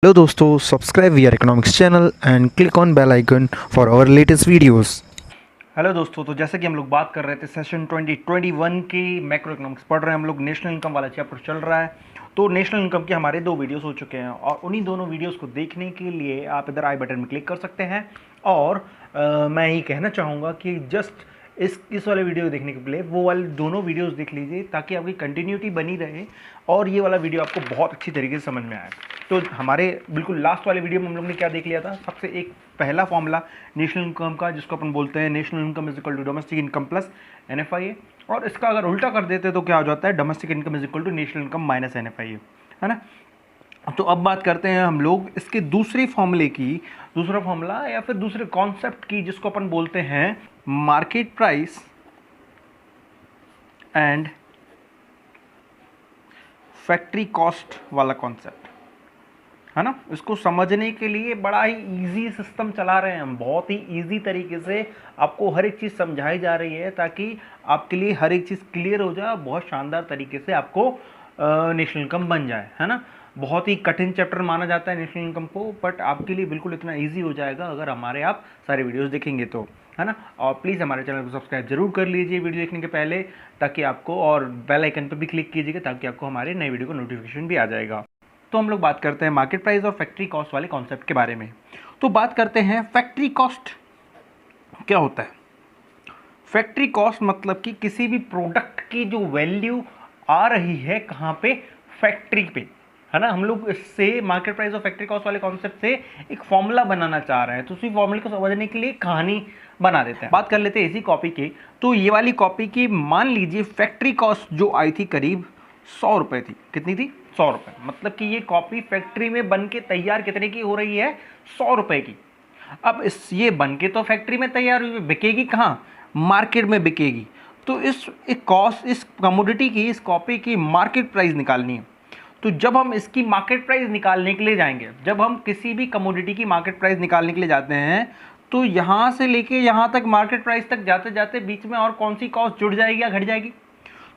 Hello दोस्तों, subscribe we are economics channel and click on bell icon for our latest videos. Hello दोस्तों, तो जैसे कि हम लोग बात कर रहे थे सेशन 2021 की मैक्रो इकोनॉमिक्स पढ़ रहे हैं हम लोग। नेशनल इनकम वाला चैप्टर चल रहा है। तो नेशनल इनकम के हमारे 2 वीडियोस हो चुके हैं और उन्हीं दोनों वीडियोस को देखने के लिए आप इधर आई बटन में क्लिक कर सकते हैं। और मैं ये कहना चाहूँगा कि जस्ट इस वाले वीडियो देखने के लिए वो वाले दोनों वीडियोस देख लीजिए ताकि आपकी कंटिन्यूटी बनी रहे और ये वाला वीडियो आपको बहुत अच्छी तरीके से समझ में आए। तो हमारे बिल्कुल लास्ट वाले वीडियो में हम लोग ने क्या देख लिया था, सबसे एक पहला फॉर्मूला नेशनल इनकम का, जिसको अपन बोलते हैं national income is equal to domestic income plus NFIA। और इसका अगर उल्टा कर देते तो क्या हो जाता है, domestic income is equal to national income minus NFIA, है ना। तो अब बात करते हैं हम लोग इसके दूसरे फॉर्मूले की, दूसरा फॉर्मूला या फिर दूसरे कॉन्सेप्ट की, जिसको अपन बोलते हैं market price and factory cost वाला कॉन्सेप्ट, है ना। इसको समझने के लिए बड़ा ही इजी सिस्टम चला रहे हैं हम, बहुत ही इजी तरीके से आपको हर एक चीज़ समझाई जा रही है ताकि आपके लिए हर एक चीज़ क्लियर हो जाए, बहुत शानदार तरीके से आपको नेशनल इनकम बन जाए, है ना। बहुत ही कठिन चैप्टर माना जाता है नेशनल इनकम को, बट आपके लिए बिल्कुल इतना इजी हो जाएगा अगर हमारे आप सारे वीडियोस देखेंगे तो, है ना। और प्लीज़ हमारे चैनल को सब्सक्राइब जरूर कर लीजिए वीडियो देखने के पहले, ताकि आपको, और बेल आइकन पर भी क्लिक कीजिएगा ताकि आपको हमारे नए वीडियो का नोटिफिकेशन भी आ जाएगा। तो हम लोग बात करते हैं मार्केट प्राइस और फैक्ट्री कॉस्ट वाले कॉन्सेप्ट के बारे में। तो बात करते हैं फैक्ट्री कॉस्ट क्या होता है। फैक्ट्री कॉस्ट मतलब कि किसी भी प्रोडक्ट की जो वैल्यू आ रही है कहाँ पे, फैक्ट्री पे, है ना। हम लोग इससे मार्केट प्राइस और फैक्ट्री कॉस्ट वाले कॉन्सेप्ट से एक फॉर्मूला बनाना चाह रहे हैं, तो उसी फॉर्मूले को समझने के लिए कहानी बना देते हैं। बात कर लेते हैं इसी कॉपी की। तो ये वाली कॉपी की मान लीजिए फैक्ट्री कॉस्ट जो आई थी करीब 100 रुपये थी। कितनी थी? 100 रुपये। मतलब कि ये कॉपी फैक्ट्री में बन के तैयार कितने की हो रही है? 100 रुपये की। अब ये बन के तो फैक्ट्री में तैयार हुई, बिकेगी कहाँ? मार्केट में बिकेगी। तो इस कमोडिटी की, इस कॉपी की मार्केट प्राइस निकालनी है। तो जब हम इसकी मार्केट प्राइस निकालने के लिए जाएंगे, जब हम किसी भी कमोडिटी की मार्केट प्राइस निकालने के लिए जाते हैं, तो यहाँ से लेके यहाँ तक मार्केट प्राइस तक जाते जाते बीच में और कौन सी कॉस्ट जुड़ जाएगी या घट जाएगी?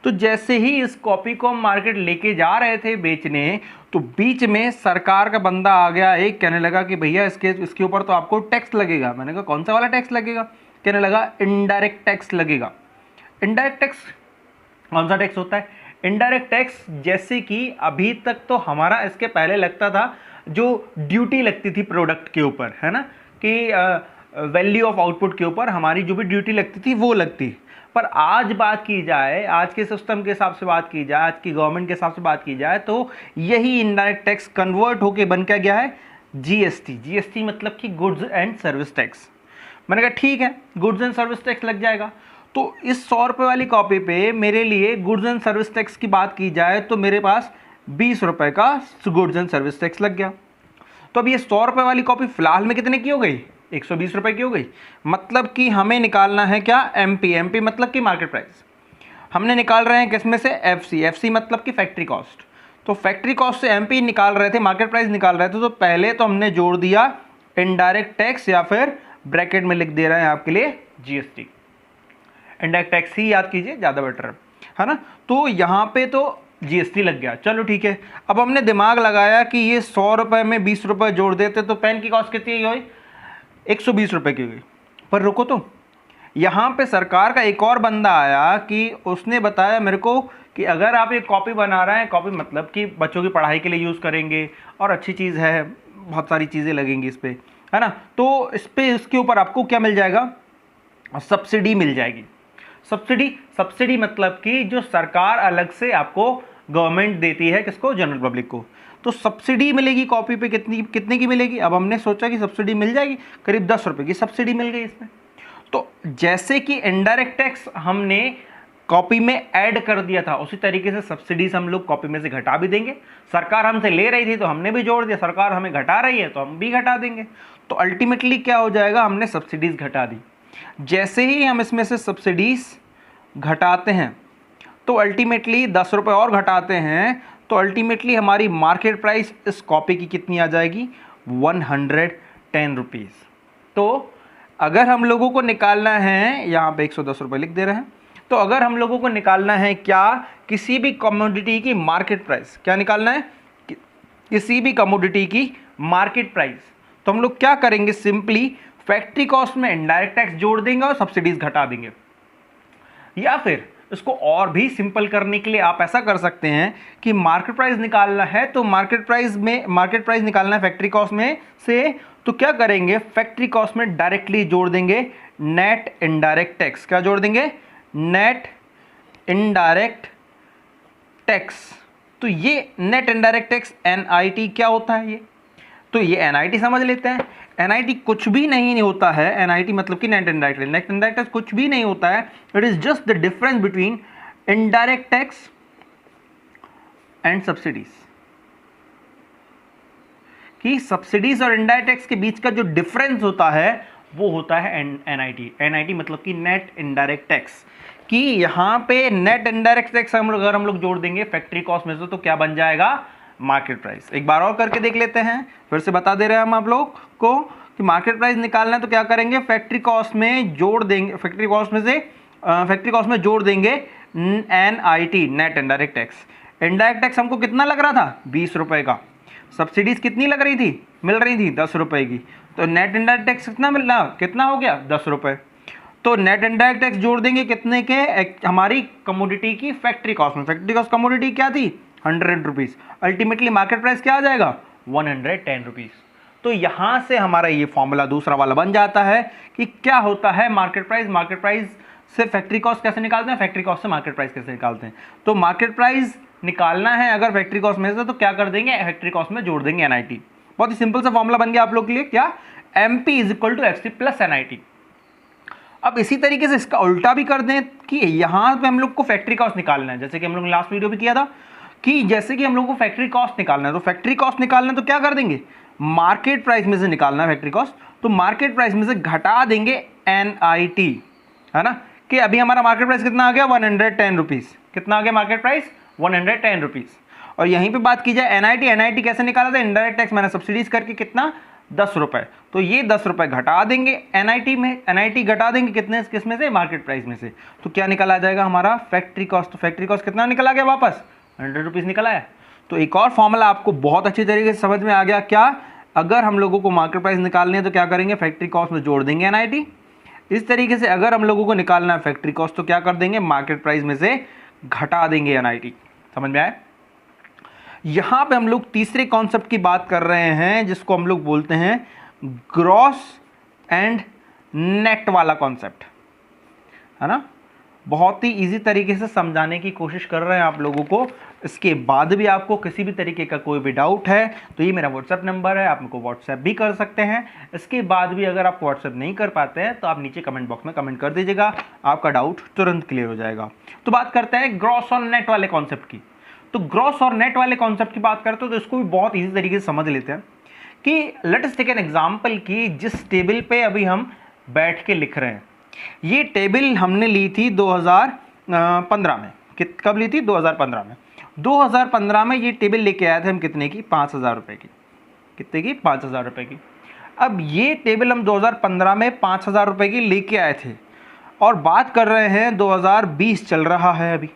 तो जैसे ही इस कॉपी को हम मार्केट लेके जा रहे थे बेचने, तो बीच में सरकार का बंदा आ गया, एक कहने लगा कि भैया इसके ऊपर तो आपको टैक्स लगेगा। मैंने कहा कौन सा वाला टैक्स लगेगा? कहने लगा इनडायरेक्ट टैक्स लगेगा। इनडायरेक्ट टैक्स कौन सा टैक्स होता है? इनडायरेक्ट टैक्स जैसे कि अभी तक तो हमारा इसके पहले लगता था जो ड्यूटी लगती थी प्रोडक्ट के ऊपर, है ना, कि वैल्यू ऑफ आउटपुट के ऊपर हमारी जो भी ड्यूटी लगती थी वो लगती। पर आज बात की जाए, आज के सिस्टम के हिसाब से बात की जाए, आज की गवर्नमेंट के हिसाब से बात की जाए, तो यही इनडायरेक्ट टैक्स कन्वर्ट होके बन क्या गया है? GST। GST मतलब कि गुड्स एंड सर्विस टैक्स। मैंने कहा ठीक है, गुड्स एंड सर्विस टैक्स लग जाएगा। तो इस 100 रुपये वाली कॉपी पे मेरे लिए गुड्स एंड सर्विस टैक्स की बात की जाए तो मेरे पास 20 रुपये का गुड्स एंड सर्विस टैक्स लग गया। तो अब ये 100 रुपये वाली कॉपी फिलहाल में कितने की हो गई? 120 रुपये की हो गई। मतलब कि हमें निकालना है क्या? MP मतलब कि मार्केट प्राइस। हमने निकाल रहे हैं किसमें से? FC मतलब कि फैक्ट्री कॉस्ट। तो फैक्ट्री कॉस्ट से MP निकाल रहे थे, मार्केट प्राइस निकाल रहे थे, तो पहले तो हमने जोड़ दिया इनडायरेक्ट टैक्स, या फिर ब्रैकेट में लिख दे रहे हैं आपके लिए GST। इनडायरेक्ट टैक्स ही याद कीजिए, ज़्यादा बेटर है ना। तो यहाँ पे तो GST लग गया, चलो ठीक है। अब हमने दिमाग लगाया कि ये 100 रुपये में 20 रुपये जोड़ देते तो पेन की कॉस्ट कितनी हुई? 120 रुपये की हुई। पर रुको, तो यहाँ पे सरकार का एक और बंदा आया कि उसने बताया मेरे को कि अगर आप एक कॉपी बना रहे हैं, कॉपी मतलब कि बच्चों की पढ़ाई के लिए यूज़ करेंगे और अच्छी चीज़ है, बहुत सारी चीज़ें लगेंगी इस पर, है ना। तो इसके ऊपर आपको क्या मिल जाएगा? सब्सिडी मिल जाएगी। सब्सिडी मतलब कि जो सरकार अलग से आपको गवर्नमेंट देती है, किसको? जनरल पब्लिक को। तो सब्सिडी मिलेगी कॉपी पे। कितने की मिलेगी? अब हमने सोचा कि सब्सिडी मिल जाएगी, करीब 10 रुपये की सब्सिडी मिल गई इसमें। तो जैसे कि इनडायरेक्ट टैक्स हमने कॉपी में ऐड कर दिया था, उसी तरीके से सब्सिडीज हम लोग कॉपी में से घटा भी देंगे। सरकार हमसे ले रही थी तो हमने भी जोड़ दिया, सरकार हमें घटा रही है तो हम भी घटा देंगे। तो अल्टीमेटली क्या हो जाएगा? हमने सब्सिडीज घटा दी। जैसे ही हम इसमें से सब्सिडीज घटाते हैं तो अल्टीमेटली 10 रुपये और घटाते हैं, तो अल्टीमेटली हमारी मार्केट प्राइस इस कॉपी की कितनी आ जाएगी? 110 रुपीज़। तो अगर हम लोगों को निकालना है, यहाँ पे 110 रुपये लिख दे रहे हैं, तो अगर हम लोगों को निकालना है क्या? किसी भी कमोडिटी की मार्केट प्राइस। क्या निकालना है? किसी भी कमोडिटी की मार्केट प्राइस, तो हम लोग क्या करेंगे, सिंपली फैक्ट्री कॉस्ट में इनडायरेक्ट टैक्स जोड़ देंगे और सब्सिडीज घटा देंगे। या फिर इसको और भी सिंपल करने के लिए आप ऐसा कर सकते हैं कि मार्केट प्राइस निकालना है तो मार्केट प्राइस निकालना है फैक्ट्री कॉस्ट में से, तो क्या करेंगे, फैक्ट्री कॉस्ट में डायरेक्टली जोड़ देंगे नेट इनडायरेक्ट टैक्स। क्या जोड़ देंगे, नेट इनडायरेक्ट टैक्स। तो ये नेट इनडायरेक्ट टैक्स NIT क्या होता है ये, तो ये NIT समझ लेते हैं। NIT कुछ भी नहीं होता है, NIT मतलब कि नेट इनडायरेक्ट टैक्स कुछ भी नहीं होता है, it is just the difference between indirect tax and subsidies. कि सब्सिडीज और इनडायरेक्ट टैक्स के बीच का जो डिफरेंस होता है वो होता है NIT मतलब कि नेट इनडायरेक्ट टैक्स। कि यहाँ पे नेट इनडायरेक्ट टैक्स अगर हम लोग जोड़ देंगे फैक्ट्री कॉस्ट में से तो क्या बन जाएगा, मार्केट प्राइस। एक बार और करके देख लेते हैं, फिर से बता दे रहे हैं हम आप लोग को कि मार्केट प्राइस निकालना है तो क्या करेंगे, फैक्ट्री कॉस्ट में जोड़ देंगे, फैक्ट्री कॉस्ट में जोड़ देंगे NIT net indirect tax. Indirect tax हमको कितना लग रहा था, 20 रुपए का। सब्सिडीज कितनी लग रही थी, मिल रही थी 10 रुपए की। तो नेट इनडायरेक्ट टैक्स कितना हो गया, 10 रुपए। तो नेट इनडायरेक्ट टैक्स जोड़ देंगे कितने के, हमारी कमोडिटी की फैक्ट्री कॉस्ट में। फैक्ट्री कॉस्ट कमोडिटी क्या थी, 100 रुपीज़। अल्टीमेटली मार्केट प्राइस क्या आ जाएगा, 110 रुपीज़। तो यहाँ से हमारा ये फॉर्मूला दूसरा वाला बन जाता है कि क्या होता है मार्केट प्राइस से फैक्ट्री कॉस्ट कैसे निकालते हैं, फैक्ट्री कॉस्ट से मार्केट प्राइस कैसे निकालते हैं। तो मार्केट प्राइस निकालना है अगर फैक्ट्री कॉस्ट में से तो क्या कर देंगे, फैक्ट्री कॉस्ट में जोड़ देंगे NIT। बहुत ही सिंपल सा फॉर्मूला बन गया आप लोग के लिए, क्या, MP = FC + NIT। अब इसी तरीके से इसका उल्टा भी कर दें कि यहाँ पे हम लोग को फैक्ट्री कॉस्ट निकालना है, जैसे कि हम लोग ने लास्ट वीडियो भी किया था कि जैसे कि हम लोग को फैक्ट्री कॉस्ट निकालना है, तो फैक्ट्री कॉस्ट निकालना है तो क्या कर देंगे, मार्केट प्राइस में से निकालना है फैक्ट्री कॉस्ट, तो मार्केट प्राइस में से घटा देंगे NIT, है ना। कि अभी हमारा मार्केट प्राइस कितना आ गया, 110 रुपीज़। कितना आ गया मार्केट प्राइस, 110 रुपीज़। और यहीं पे बात की जाए NIT कैसे निकाला था, इनडायरेक्ट टैक्स मैंने सब्सिडीज करके कितना, 10 रुपए। तो ये 10 रुपए घटा देंगे NIT घटा देंगे कितने, किसमें से, मार्केट प्राइस में से। तो क्या निकल आ जाएगा हमारा फैक्ट्री कॉस्ट। तो फैक्ट्री कॉस्ट कितना निकल आ गया वापस, 100 रुपीज़ निकल आया। तो एक और फॉर्मूला आपको बहुत अच्छी तरीके से समझ में आ गया, क्या, अगर हम लोगों को मार्केट प्राइस निकालनी है तो क्या करेंगे, फैक्ट्री कॉस्ट में जोड़ देंगे NIT। इस तरीके से अगर हम लोगों को निकालना है फैक्ट्री कॉस्ट तो क्या कर देंगे, मार्केट प्राइस में से घटा देंगे NIT। समझ में आया। यहां पे हम लोग तीसरे कॉन्सेप्ट की बात कर रहे हैं जिसको हम लोग बोलते हैं ग्रॉस एंड नेट वाला कॉन्सेप्ट, है ना। बहुत ही इजी तरीके से समझाने की कोशिश कर रहे हैं आप लोगों को। इसके बाद भी आपको किसी भी तरीके का कोई भी डाउट है तो ये मेरा व्हाट्सएप नंबर है, आप मेरे को व्हाट्सएप भी कर सकते हैं। इसके बाद भी अगर आप व्हाट्सएप नहीं कर पाते हैं तो आप नीचे कमेंट बॉक्स में कमेंट कर दीजिएगा, आपका डाउट तुरंत क्लियर हो जाएगा। तो बात करते हैं ग्रॉस और नेट वाले कॉन्सेप्ट की। तो ग्रॉस और नेट वाले कॉन्सेप्ट की बात करते हो तो इसको भी बहुत ईजी तरीके से समझ लेते हैं कि let us take an example कि जिस टेबल पे अभी हम बैठ के लिख रहे हैं, ये टेबल हमने ली थी 2015 में। कब ली थी, 2015 में। 2015 में ये टेबल लेके आए थे हम कितने की, 5000 रुपये की। कितने की, 5000 रुपये की। अब ये टेबल हम 2015 में 5000 रुपये की लेके आए थे और बात कर रहे हैं 2020 चल रहा है, अभी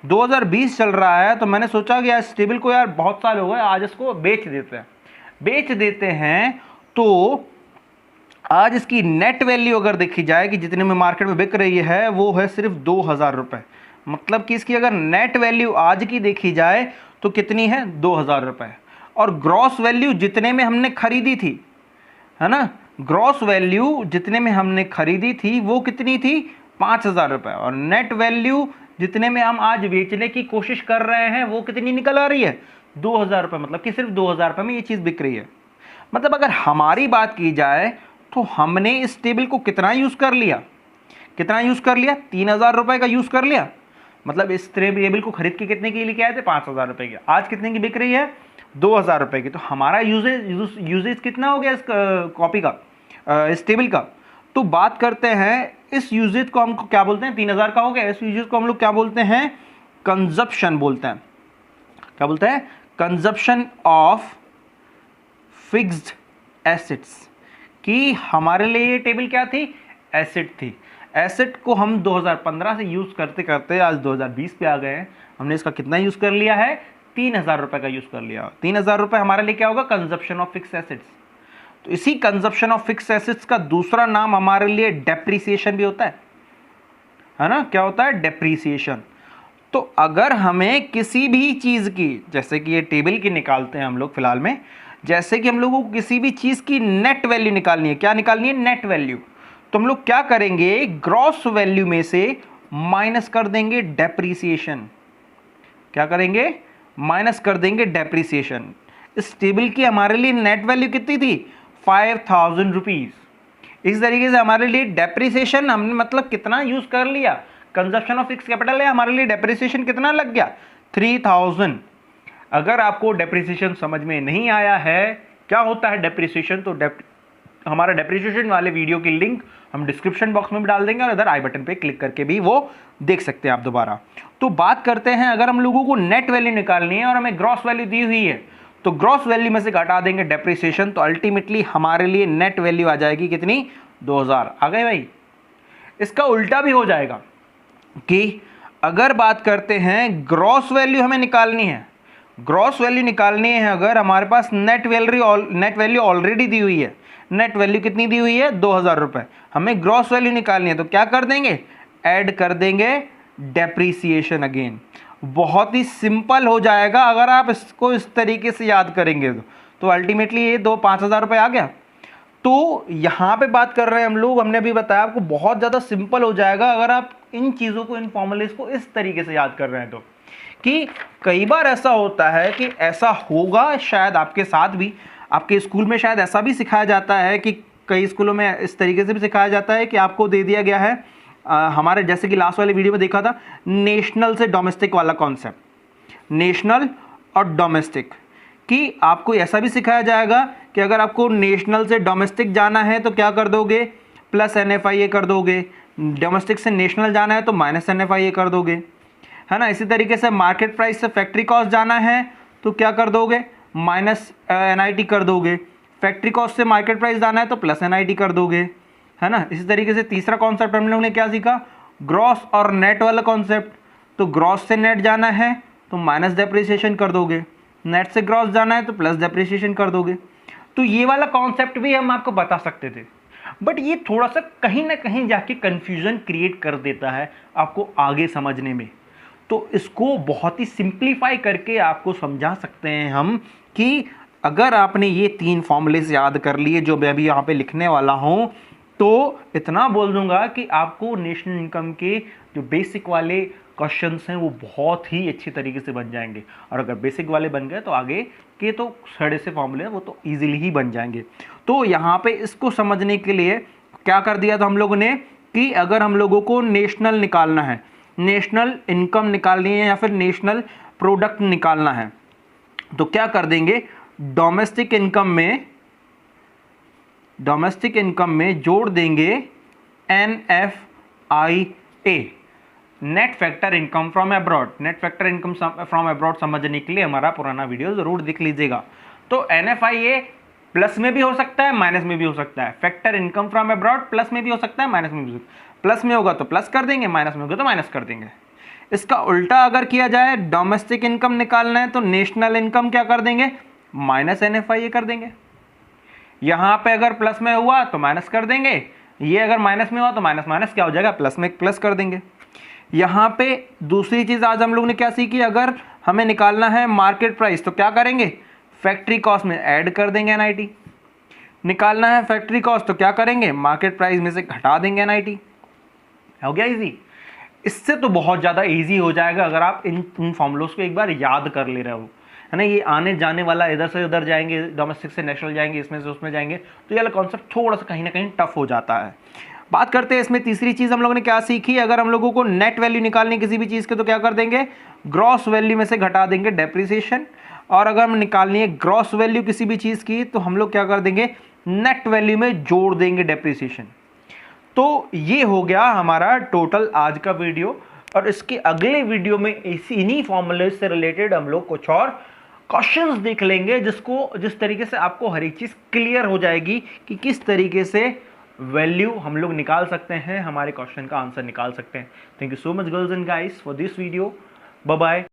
2020 चल रहा है। तो मैंने सोचा कि यार इस टेबल को यार बहुत साल हो गए, आज इसको बेच देते हैं। तो आज इसकी नेट वैल्यू अगर देखी जाए कि जितने में मार्केट में बिक रही है वो है सिर्फ 2000 रुपये। मतलब कि इसकी अगर नेट वैल्यू आज की देखी जाए तो कितनी है, 2000 रुपये। और ग्रॉस वैल्यू जितने में हमने खरीदी थी, है ना, ग्रॉस वैल्यू जितने में हमने खरीदी थी वो कितनी थी, 5000 रुपये। और नेट वैल्यू जितने में हम आज बेचने की कोशिश कर रहे हैं वो कितनी निकल आ रही है, 2000 रुपये। मतलब कि सिर्फ 2000 रुपये में ये चीज़ बिक रही है। मतलब अगर हमारी बात की जाए तो हमने इस टेबल को कितना यूज़ कर लिया, 3000 रुपये का यूज़ कर लिया। मतलब इस टेबल को खरीद के कितने की लेके आए थे, 5000 रुपये की। आज कितने की बिक रही है, 2000 रुपये की। तो हमारा यूजेज कितना हो गया इस कॉपी का, इस टेबल का। तो बात करते हैं इस यूजेज को हम क्या बोलते हैं, 3000 का हो गया। इस यूजेज को हम लोग क्या बोलते हैं, कंजप्शन बोलते हैं। क्या बोलते हैं, कंजप्शन ऑफ फिक्स्ड एसेट्स। कि हमारे लिए ये टेबल क्या थी, एसेट थी। एसेट को हम 2015 से यूज़ करते करते आज 2020 पे आ गए हैं। हमने इसका कितना यूज़ कर लिया है, 3,000 रुपये का यूज़ कर लिया। 3,000 रुपये हमारे लिए क्या होगा? Consumption of fix assets. तो इसी कंजप्शन ऑफ फिक्स एसेट्स का दूसरा नाम हमारे लिए डेप्रीसिएशन भी होता है ना? क्या होता है? डेप्रीसिएशन। तो अगर हमें किसी भी चीज़ की, जैसे कि ये टेबल की निकालते हैं हम लोग फिलहाल में, जैसे कि हम लोगों को किसी भी चीज़ की नेट वैल्यू निकालनी है। क्या निकालनी है? Net value. तो हम लोग क्या करेंगे? ग्रॉस वैल्यू में से माइनस कर देंगे डेप्रीसिएशन। क्या करेंगे? माइनस कर देंगे डेप्रीसिएशन। इस टेबल की हमारे लिए नेट वैल्यू कितनी थी? 5,000 रुपीज़। इस तरीके से हमारे लिए डेप्रीसिएशन हमने मतलब कितना यूज़ कर लिया? कंजप्शन ऑफ फिक्स कैपिटल है, हमारे लिए डेप्रीसिएशन कितना लग गया? 3,000। अगर आपको डेप्रीसिएशन समझ में नहीं आया है क्या होता है डेप्रीसिएशन, तो हमारा डेप्रीसिएशन वाले वीडियो की लिंक हम डिस्क्रिप्शन बॉक्स में भी डाल देंगे और इधर आई बटन पे क्लिक करके भी वो देख सकते हैं आप दोबारा। तो बात करते हैं, अगर हम लोगों को नेट वैल्यू निकालनी है और हमें ग्रॉस वैल्यू दी हुई है, तो ग्रॉस वैल्यू में से घटा देंगे डेप्रीसिएशन, तो अल्टीमेटली हमारे लिए नेट वैल्यू आ जाएगी कितनी? 2,000। आ गए भाई? इसका उल्टा भी हो जाएगा कि अगर बात करते हैं ग्रॉस वैल्यू हमें निकालनी है, ग्रॉस वैल्यू निकालनी है, अगर हमारे पास नेट वैल्यू ऑलरेडी दी हुई है, नेट वैल्यू कितनी दी हुई है? 2,000 रुपये। हमें ग्रॉस वैल्यू निकालनी है तो क्या कर देंगे? ऐड कर देंगे डेप्रीसिएशन अगेन। बहुत ही सिंपल हो जाएगा अगर आप इसको इस तरीके से याद करेंगे तो अल्टीमेटली ये 5,000 रुपये आ गया। तो यहाँ पे बात कर रहे हैं हम लोग, हमने अभी बताया आपको, बहुत ज़्यादा सिंपल हो जाएगा अगर आप इन चीज़ों को, इन फॉर्मूलेज को इस तरीके से याद कर रहे हैं तो। कि कई बार ऐसा होता है कि ऐसा होगा शायद आपके साथ भी, आपके स्कूल में शायद ऐसा भी सिखाया जाता है कि कई स्कूलों में इस तरीके से भी सिखाया जाता है कि आपको दे दिया गया है हमारे जैसे कि लास्ट वाले वीडियो में देखा था, नेशनल से डोमेस्टिक वाला कॉन्सेप्ट, नेशनल और डोमेस्टिक, कि आपको ऐसा भी सिखाया जाएगा कि अगर आपको नेशनल से डोमेस्टिक जाना है तो क्या कर दोगे? प्लस NFIA कर दोगे। डोमेस्टिक से नेशनल जाना है तो माइनस NFIA कर दोगे, है ना? इसी तरीके से मार्केट प्राइस से फैक्ट्री कॉस्ट जाना है तो क्या कर दोगे? माइनस NIT कर दोगे। फैक्ट्री कॉस्ट से मार्केट प्राइस जाना है तो प्लस NIT कर दोगे, है ना? इसी तरीके से तीसरा कॉन्सेप्ट हम लोगों ने क्या सीखा? ग्रॉस और नेट वाला कॉन्सेप्ट। तो ग्रॉस से नेट जाना है तो माइनस डेप्रिसिएशन कर दोगे, नेट से ग्रॉस जाना है तो प्लस डेप्रिसिएशन कर दोगे। तो ये वाला कॉन्सेप्ट भी हम आपको बता सकते थे, बट ये थोड़ा सा कहीं ना कहीं जाके कन्फ्यूजन क्रिएट कर देता है आपको आगे समझने में। तो इसको बहुत ही सिंप्लीफाई करके आपको समझा सकते हैं हम कि अगर आपने ये 3 फॉर्मूलेस याद कर लिए जो मैं अभी यहाँ पे लिखने वाला हूँ, तो इतना बोल दूंगा कि आपको नेशनल इनकम के जो बेसिक वाले क्वेश्चंस हैं वो बहुत ही अच्छी तरीके से बन जाएंगे। और अगर बेसिक वाले बन गए तो आगे के तो सारे से फॉर्मूले हैं वो तो इजीली ही बन जाएंगे। तो यहाँ पे इसको समझने के लिए क्या कर दिया था हम लोगों ने कि अगर हम लोगों को नेशनल निकालना है, नेशनल इनकम निकालनी है या फिर नेशनल प्रोडक्ट निकालना है, तो क्या कर देंगे? डोमेस्टिक इनकम में जोड़ देंगे NFIA, net factor income from abroad. Net factor income from abroad समझने के लिए हमारा पुराना वीडियो जरूर देख लीजिएगा। तो NFIA प्लस में भी हो सकता है, माइनस में भी हो सकता है। Factor income from abroad plus में भी हो सकता है, माइनस में भी हो सकता है। प्लस में होगा तो प्लस कर देंगे, माइनस में होगा तो माइनस कर देंगे। इसका उल्टा अगर किया जाए, डोमेस्टिक इनकम निकालना है तो नेशनल इनकम क्या कर देंगे? माइनस NFIA कर देंगे। यहाँ पे अगर प्लस में हुआ तो माइनस कर देंगे, ये अगर माइनस में हुआ तो माइनस माइनस क्या हो जाएगा? प्लस में प्लस कर देंगे। यहाँ पे दूसरी चीज़ आज हम लोग ने क्या सीखी? अगर हमें निकालना है मार्केट प्राइस तो क्या करेंगे? फैक्ट्री कॉस्ट में ऐड कर देंगे NIT। निकालना है फैक्ट्री कॉस्ट तो क्या करेंगे? मार्केट प्राइस में से घटा देंगे NIT। हो गया इजी। इससे तो बहुत ज़्यादा इजी हो जाएगा अगर आप इन फॉर्मूलोस को एक बार याद कर ले रहे हो, है ना? ये आने जाने वाला, इधर से उधर जाएंगे, डोमेस्टिक से नेशनल जाएंगे, इसमें से उसमें जाएंगे, तो ये वाला कॉन्सेप्ट थोड़ा सा कहीं ना कहीं टफ हो जाता है। बात करते हैं इसमें तीसरी चीज़ हम लोगों ने क्या सीखी? अगर हम लोगों को नेट वैल्यू निकालनी किसी भी चीज़ के तो क्या कर देंगे? ग्रॉस वैल्यू में से घटा देंगे डेप्रिसिएशन। और अगर हम निकालनी है ग्रॉस वैल्यू किसी भी चीज़ की तो हम लोग क्या कर देंगे? नेट वैल्यू में जोड़ देंगे डेप्रिसिएशन। तो ये हो गया हमारा टोटल आज का वीडियो। और इसके अगले वीडियो में इन्हीं फॉर्मूले से रिलेटेड हम लोग कुछ और क्वेश्चंस देख लेंगे जिस तरीके से आपको हर एक चीज़ क्लियर हो जाएगी कि किस तरीके से वैल्यू हम लोग निकाल सकते हैं, हमारे क्वेश्चन का आंसर निकाल सकते हैं। Thank you so much girls and guys for this video. Bye bye.